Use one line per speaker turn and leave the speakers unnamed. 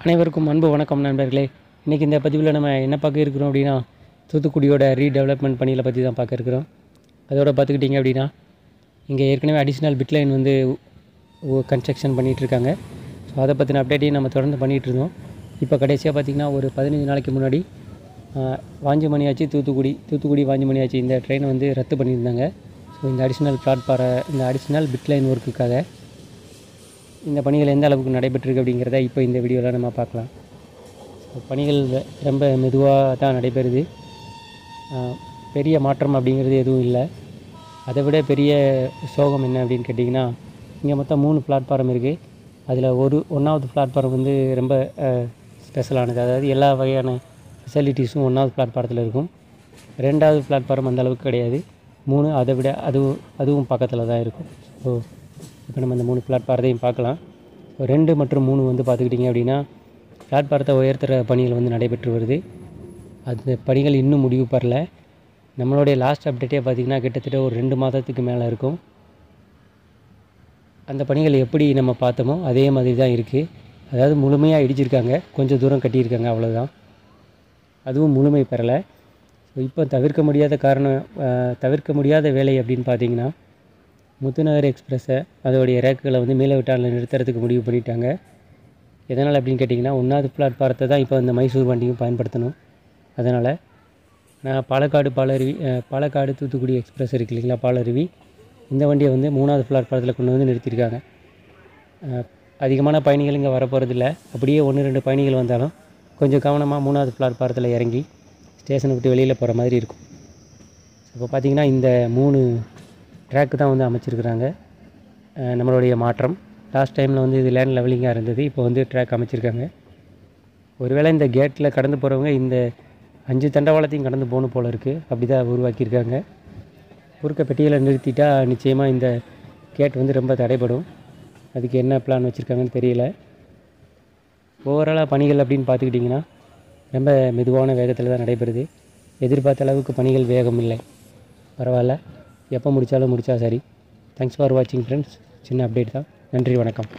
அனைவருக்கும் அன்பு வணக்கம் நண்பர்களே. இன்றைக்கி இந்த பதிவில் நம்ம என்ன பார்க்க இருக்கிறோம் அப்படின்னா, தூத்துக்குடியோட ரீடெவலப்மெண்ட் பணிகளை பற்றி தான் பார்க்க இருக்கிறோம். அதோட பார்த்துக்கிட்டிங்க அப்படின்னா, இங்கே ஏற்கனவே அடிஷ்னல் பிட்லைன் வந்து கன்ஸ்ட்ரக்ஷன் பண்ணிகிட்ருக்காங்க. ஸோ அதை பற்றின அப்டேட்டையும் நம்ம தொடர்ந்து பண்ணிகிட்டு இருந்தோம். இப்போ கடைசியாக பார்த்திங்கன்னா ஒரு 15 நாளைக்கு முன்னாடி வாஞ்சிமணியாச்சி தூத்துக்குடி வாஞ்சிமணியாச்சி இந்த ட்ரெயினை வந்து ரத்து பண்ணியிருந்தாங்க. ஸோ இந்த அடிஷ்னல் பிட்லைன் ஒர்க்குக்காக இந்த பணிகள் எந்த அளவுக்கு நடைபெற்றிருக்கு அப்படிங்கிறத இப்போ இந்த வீடியோவில் நம்ம பார்க்கலாம். ஸோ பணிகள் ரொம்ப மெதுவாக தான் நடைபெறுது. பெரிய மாற்றம் அப்படிங்கிறது எதுவும் இல்லை. அதை விட பெரிய சோகம் என்ன அப்படின்னு கேட்டிங்கன்னா, இங்கே மொத்தம் 3 பிளாட்ஃபாரம் இருக்குது. அதில் ஒன்றாவது பிளாட்ஃபாரம் வந்து ரொம்ப ஸ்பெஷலானது. அதாவது எல்லா வகையான ஃபெசிலிட்டிஸும் 1வது பிளாட்ஃபாரத்தில் இருக்கும். 2வது பிளாட்ஃபாரம் அந்தளவுக்கு கிடையாது. 3 அதை விட அதுவும் பக்கத்தில் தான் இருக்கும். ஸோ இப்போ நம்ம இந்த 3 பிளாட்ஃபாரத்தையும் பார்க்கலாம். 2 மற்றும் 3 வந்து பார்த்துக்கிட்டிங்க அப்படின்னா, பிளாட்ஃபாரத்தை உயர்த்துகிற பணிகள் வந்து நடைபெற்று வருது. அந்த பணிகள் இன்னும் முடிவு பெறல. நம்மளுடைய லாஸ்ட் அப்டேட்டே பார்த்திங்கன்னா கிட்டத்தட்ட ஒரு 2 மாதத்துக்கு மேலே இருக்கும். அந்த பணிகள் எப்படி நம்ம பார்த்தோமோ அதே மாதிரி தான் இருக்குது. அதாவது முழுமையாக இடிச்சிருக்காங்க, கொஞ்சம் தூரம் கட்டியிருக்காங்க, அவ்வளோதான். அதுவும் முழுமை பெறலை. ஸோ இப்போ தவிர்க்க முடியாத வேலை அப்படின்னு பார்த்திங்கன்னா, முத்துநகர் எக்ஸ்பிரஸை அதோடைய ரேக்குகளை வந்து மேலவிட்டானில் நிறுத்துறதுக்கு முடிவு பண்ணிட்டாங்க. எதனால் அப்படின்னு கேட்டிங்கன்னா, 1வது பிளாட்ஃபாரத்தை தான் இப்போ இந்த மைசூர் வண்டியும் பயன்படுத்தணும். அதனால் நான் பாலக்காடு தூத்துக்குடி எக்ஸ்பிரஸ் இருக்குது இல்லைங்களா, பாலருவி, இந்த வண்டியை வந்து 3வது பிளாட்ஃபாரத்தில் கொண்டு வந்து நிறுத்தியிருக்காங்க. அதிகமான பயணிகள் இங்கே வரப்போகிறதில்ல. அப்படியே 1-2 பயணிகள் வந்தாலும் கொஞ்சம் கவனமாக 3வது பிளாட்ஃபாரத்தில் இறங்கி ஸ்டேஷனை விட்டு வெளியில் போகிற மாதிரி இருக்கும். இப்போ பார்த்திங்கன்னா இந்த 3 ட்ராக்கு தான் வந்து அமைச்சிருக்கிறாங்க. நம்மளுடைய மாற்றம் லாஸ்ட் டைமில் வந்து இது லேண்ட் லெவலிங்காக இருந்தது. இப்போ வந்து ட்ராக் அமைச்சிருக்காங்க. ஒருவேளை இந்த கேட்டில் கடந்து போகிறவங்க இந்த 5 தண்டவாளத்தையும் கடந்து போகணும் போல் இருக்குது. அப்படி தான் உருவாக்கியிருக்காங்க. குறுக்க பெட்டியில் நிறுத்திட்டா நிச்சயமாக இந்த கேட் வந்து ரொம்ப தடைப்படும். அதுக்கு என்ன பிளான் வச்சுருக்காங்கன்னு தெரியல. ஓவராலாக பணிகள் அப்படின்னு பார்த்துக்கிட்டிங்கன்னா ரொம்ப மெதுவான வேகத்தில் தான் நடைபெறுது. எதிர்பார்த்த அளவுக்கு பணிகள் வேகம் இல்லை. பரவாயில்ல, எப்போ முடித்தா சரி. தேங்க்ஸ் ஃபார் வாட்சிங் ஃப்ரெண்ட்ஸ். சின்ன அப்டேட் தான். நன்றி, வணக்கம்.